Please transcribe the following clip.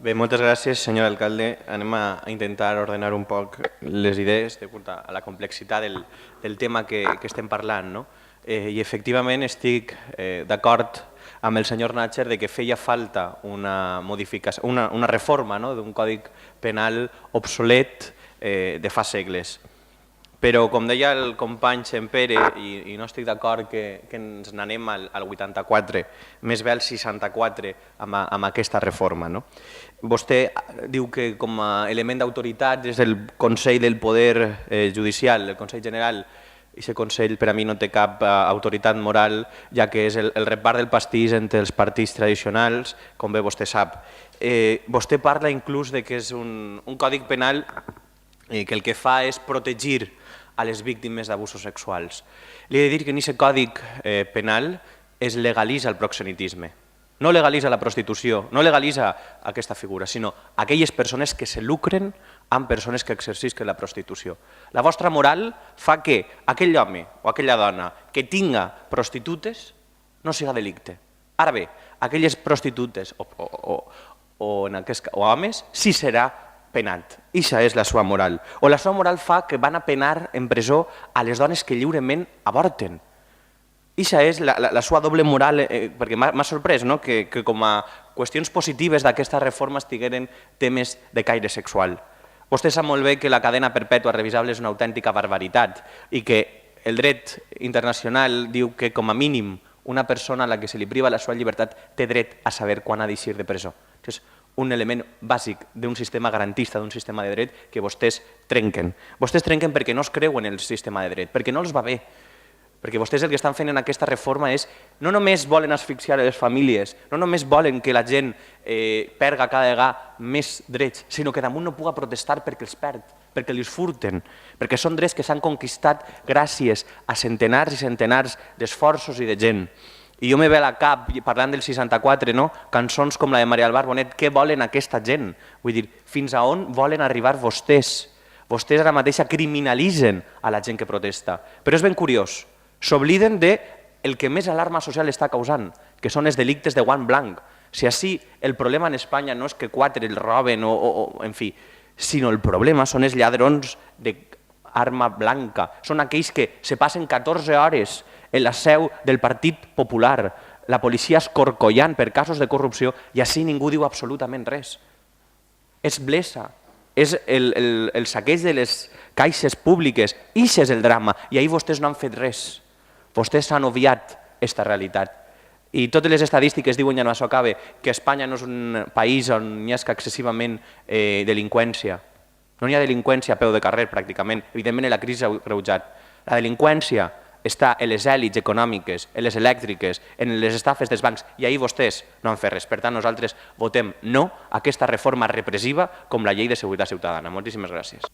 Bé, moltes gràcies, senyor alcalde. Anem a intentar ordenar un poc les idees degut a la complexitat del tema que estem parlant. No? I efectivament estic d'acord amb el senyor Natcher de que feia falta una modificació, una reforma d'un codi penal obsolet de fa segles. Però, com deia el company Xempere, i no estic d'acord que ens n'anem al 84, més bé al 64 amb aquesta reforma. No? Vostè diu que com a element d'autoritat és el Consell del Poder Judicial, el Consell General, i aquest Consell per a mi no té cap autoritat moral, ja que és el repart del pastís entre els partits tradicionals, com bé vostè sap. Vostè parla inclús de que és un codi penal que el que fa és protegir a les víctimes d'abusos sexuals. Li he de dir que en aquest codi penal es legalitza el proxenetisme. No legalitza la prostitució, no legalitza aquesta figura, sinó aquelles persones que se lucren amb persones que exercisquen la prostitució. La vostra moral fa que aquell home o aquella dona que tinga prostitutes no siga delicte. Ara bé, aquelles prostitutes o homes sí serà penat. Ixa és la seva moral. O la seva moral fa que van a penar en presó a les dones que lliurement avorten. Ixa és la seva doble moral, perquè m'ha sorprès que com a qüestions positives d'aquesta reforma estigueren temes de caire sexual. Vostè sap molt bé que la cadena perpètua revisable és una autèntica barbaritat i que el dret internacional diu que com a mínim una persona a la que se li priva la seva llibertat té dret a saber quan ha d'eixir de presó. És un element bàsic d'un sistema garantista, d'un sistema de dret que vostès trenquen. Vostès trenquen perquè no es creuen en el sistema de dret, perquè no els va bé. Perquè vostès el que estan fent en aquesta reforma és no només volen asfixiar les famílies, no només volen que la gent perga cada vegada més drets, sinó que damunt no puga protestar perquè els perd, perquè els furten, perquè són drets que s'han conquistat gràcies a centenars i centenars d'esforços i de gent. I jo me ve a la cap, parlant del 64, cançons com la de Maria Albar Bonet, què volen aquesta gent? Vull dir, fins a on volen arribar vostès? Vostès ara mateix criminalitzen a la gent que protesta. Però és ben curiós, s'obliden del que més alarma social està causant, que són els delictes de guant blanc. Si així el problema en Espanya no és que quatre el roben en fi, sinó el problema són els lladrons d'arma blanca, són aquells que se passen 14 hores en la seu del Partit Popular, la policia escorcollant per casos de corrupció i així ningú diu absolutament res. És blesa, és el saqueig de les caixes públiques, això és el drama i ahir vostès no han fet res. Vostès han obviat aquesta realitat. I totes les estadístiques diuen, ja no això acabe, que Espanya no és un país on hi ha excessivament delinqüència. No hi ha delinqüència a peu de carrer, pràcticament. Evidentment, la crisi s'ha agreujat. La delinqüència està en les èlits econòmiques, en les elèctriques, en les estafes dels bancs, i ahir vostès no han fet res. Per tant, nosaltres votem no a aquesta reforma repressiva com la llei de seguretat ciutadana. Moltíssimes gràcies.